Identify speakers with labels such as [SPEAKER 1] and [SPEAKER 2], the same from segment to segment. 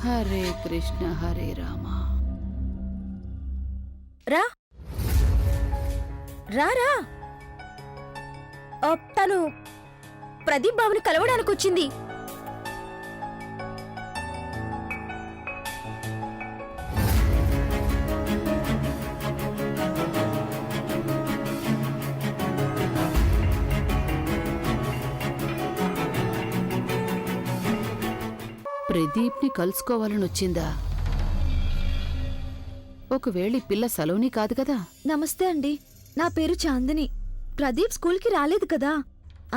[SPEAKER 1] హరే కృష్ణ హరే రామ.
[SPEAKER 2] రా రా రా. తను ప్రదీప్ బాబుని కలవడానికి వచ్చింది.
[SPEAKER 1] ప్రదీప్ ని కలుసుకోవాలని వచ్చిందా? ఒకవేళ ఈ పిల్ల సలోని కాదు కదా?
[SPEAKER 2] నమస్తే అండి, నా పేరు చాందిని. ప్రదీప్ స్కూల్కి రాలేదు కదా,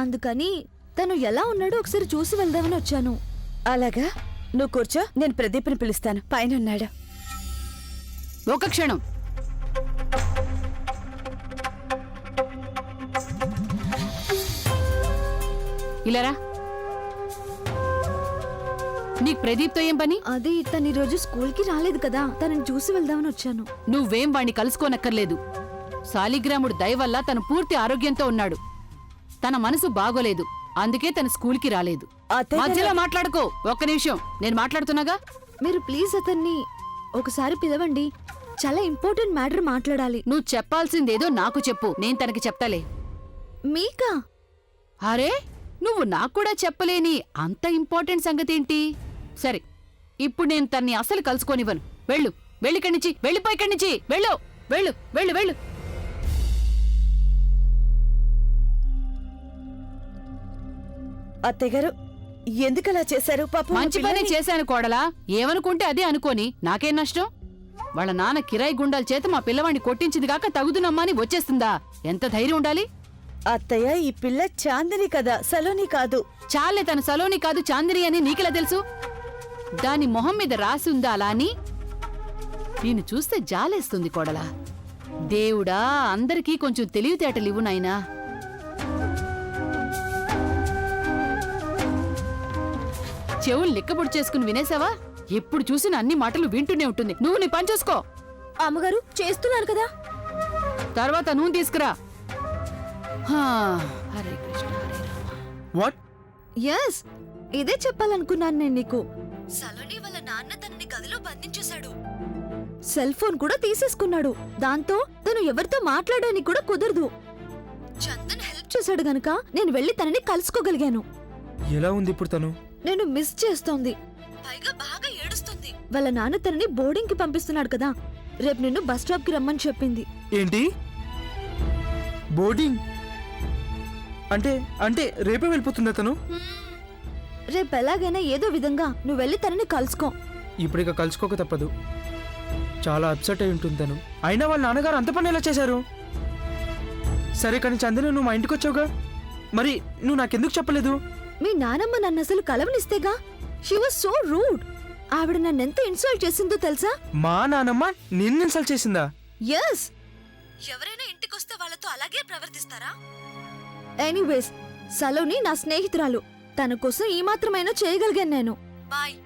[SPEAKER 2] అందుకని తను ఎలా ఉన్నాడో ఒకసారి చూసి వెళ్దామని వచ్చాను.
[SPEAKER 3] అలాగా, నువ్వు కూర్చో, నేను ప్రదీప్ని పిలుస్తాను, పైన ఉన్నాడు.
[SPEAKER 1] ఒక క్షణం. ఇలారా. నీకు ప్రదీప్తో ఏం పని?
[SPEAKER 2] అది తను ఈరోజు స్కూల్కి రాలేదు కదా, తనని చూసి వెళ్దామని వచ్చాను.
[SPEAKER 1] నువ్వేం వాణ్ణి కలుసుకోనక్కర్లేదు. శాలిగ్రాముడు దయ వల్ల తను పూర్తి ఆరోగ్యంతో ఉన్నాడు. తన మనసు బాగోలేదు, అందుకే తన స్కూల్కి రాలేదు. మధ్యలో మాట్లాడుకో. ఒక్క నిమిషం, నేను మాట్లాడుతున్నాగా.
[SPEAKER 2] మీరు ప్లీజ్ అతన్ని ఒకసారి పిలవండి, చాలా ఇంపార్టెంట్ మ్యాటర్ మాట్లాడాలి.
[SPEAKER 1] నువ్వు చెప్పాల్సిందేదో నాకు చెప్పు, నేను తనకి చెప్తాలే.
[SPEAKER 2] మీకా?
[SPEAKER 1] అరే, నువ్వు నాకు కూడా చెప్పలేని అంత ఇంపార్టెంట్ సంగతేంటి? సరే, ఇప్పుడు నేను తన్ని అసలు కలుసుకోనివ్వను. వెళ్ళు, వెళ్ళిక్కడి నుంచి, వెళ్ళిపోయి ఇక్కడి నుంచి, వెళ్ళు వెళ్ళు వెళ్ళు వెళ్ళు.
[SPEAKER 3] అత్తయ్య గారు, ఎందుకలా చేశారు? పాపం
[SPEAKER 1] మంచి పని చేశాను కోడలా. ఏమనుకుంటే అదే అనుకోని నాకేం నష్టం? వాళ్ళ నాన్న కిరాయి గుండాల చేత మా పిల్లవాడిని కొట్టించింది కాక తగుదునమ్మా అని వచ్చేస్తుందా? ఎంత ధైర్యం ఉండాలి?
[SPEAKER 3] అత్తయ్య, ఈ పిల్ల చాందిని కదా, సలోని కాదు.
[SPEAKER 1] చాలే, తన సలోని కాదు చాందిని అని నీకెలా తెలుసు? దాని మొహం మీద రాసి ఉందా అలా అని? నేను చూస్తే జాలేస్తుంది కోడలా. దేవుడా, అందరికీ కొంచెం తెలివితేటలివ్వు నాయనా. చెవులు లిక్కబొడి చేసుకుని వినేసావా? ఎప్పుడు చూసిన అన్ని మాటలు వింటూనే ఉంటుంది. నువ్వు నీ పని చూసుకో.
[SPEAKER 2] అమ్మగారు, చేస్తున్నారు కదా.
[SPEAKER 1] తర్వాత నూనె తీసుకురా. హరే కృష్ణ హరే రామ.
[SPEAKER 4] వాట్?
[SPEAKER 2] ఎస్, ఇదే చెప్పాలనుకున్నాను నేను నీకు. సలోని వాళ్ళ నాన్న తనని గదిలో బంధించేశాడు. సెల్ ఫోన్ కూడా తీసేసుకున్నాడు. దాంతో తను ఎవరితో మాట్లాడడానికి కూడా కుదరదు. చందన్ హెల్ప్ చేశాడు గనక నేను వెళ్లి తనని కలుసుకోగలిగాను.
[SPEAKER 4] ఎలా ఉంది ఇప్పుడు తను?
[SPEAKER 2] నేను మిస్ చేస్తోంది, పైగా బాగా ఏడుస్తుంది. వాళ్ళ నాన్న తనని బోర్డింగ్ కి పంపిస్తున్నాడు కదా, రేపు నిన్ను బస్ స్టాప్ కి రమ్మని చెప్పింది.
[SPEAKER 4] ఏంటి, బోర్డింగ్? అంటే అంటే రేపే వెళ్ళిపోతుందా తను?
[SPEAKER 2] రేపు ఎలాగైనా ఏదో విధంగా నువ్వు వెళ్ళి తనని కలుసుకో.
[SPEAKER 4] ఇప్పుడిక కలుసుకోక తప్పదు. చాలా అప్సెట్ అయి ఉంటుంది తను. అయినా వాళ్ళ నాన్నగారు అంత పని ఎలా చేశారు? సరే కానీ చందన, నువ్వు మా ఇంటికి వచ్చావుగా, మరి నువ్వు నాకెందుకు చెప్పలేదు?
[SPEAKER 2] మీ నానమ్మ నన్ను అసలు కలవనిస్తేగా. She was so rude. ఆవిడ నన్నెంత ఇన్సల్ట్ చేసిందో తెలుసా?
[SPEAKER 4] మా నానమ్మ నిన్ను ఇన్సల్ట్ చేసిందా?
[SPEAKER 2] ఎస్. ఎవరైనా ఇంటికొస్తే వాళ్ళతో అలాగే ప్రవర్తిస్తారా? ఎనీవేస్, సలోని నా స్నేహితురాలు. తన కోసం ఈ మాత్రమైనా చేయగలిగాను నేను. బాయ్.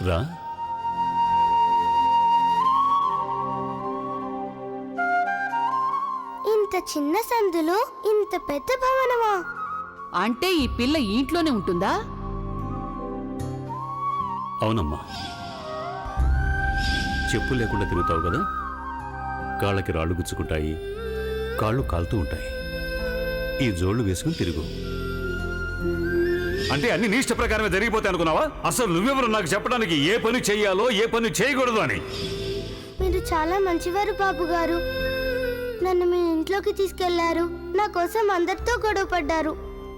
[SPEAKER 5] రా.
[SPEAKER 6] ఇంత చిన్న సందులో ఇంత పెద్ద భవనమా?
[SPEAKER 1] అంటే ఈ పిల్ల ఇంట్లోనే ఉంటుందా?
[SPEAKER 5] అవునమ్మా, చెప్పులు లేకుండా తిరుగుతావు కదా, కాళ్ళకి రాళ్ళు గుచ్చుకుంటాయి, కాళ్ళు కాలుతూ ఉంటాయి. ఈ జోళ్లు వేసుకుని తిరుగు.
[SPEAKER 7] అంటే అన్ని నీ ఇష్ట ప్రకారమే జరిగిపోతాయి అనుకున్నావా? అసలు నువ్వెవరు నాకు చెప్పడానికి ఏ పని చెయ్యాలో ఏ పని చేయకూడదు అని?
[SPEAKER 6] మీరు చాలా మంచివారు బాబు గారు. నన్ను మీ ఇంట్లోకి తీసుకెళ్లారు, నా కోసం అందరితో గొడవ పడ్డారు,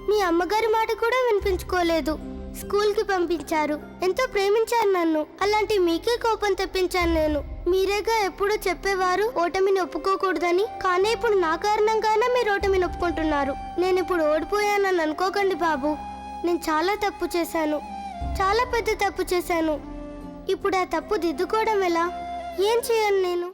[SPEAKER 6] మీ అమ్మగారి మాట కూడా వినిపించుకోలేదు, స్కూల్కి పంపించారు, ఎంతో ప్రేమించారు నన్ను. అలాంటి మీకే కోపం తెప్పించాను నేను. మీరేగా ఎప్పుడూ చెప్పేవారు ఓటమిని ఒప్పుకోకూడదని. కానీ ఇప్పుడు నా కారణంగానే మీరు ఓటమిని ఒప్పుకుంటున్నారు. నేను ఇప్పుడు ఓడిపోయానని అనుకోకండి బాబు. నేను చాలా తప్పు చేశాను, చాలా పెద్ద తప్పు చేశాను. ఇప్పుడు ఆ తప్పు దిద్దుకోవడం ఎలా? ఏం చేయను నేను?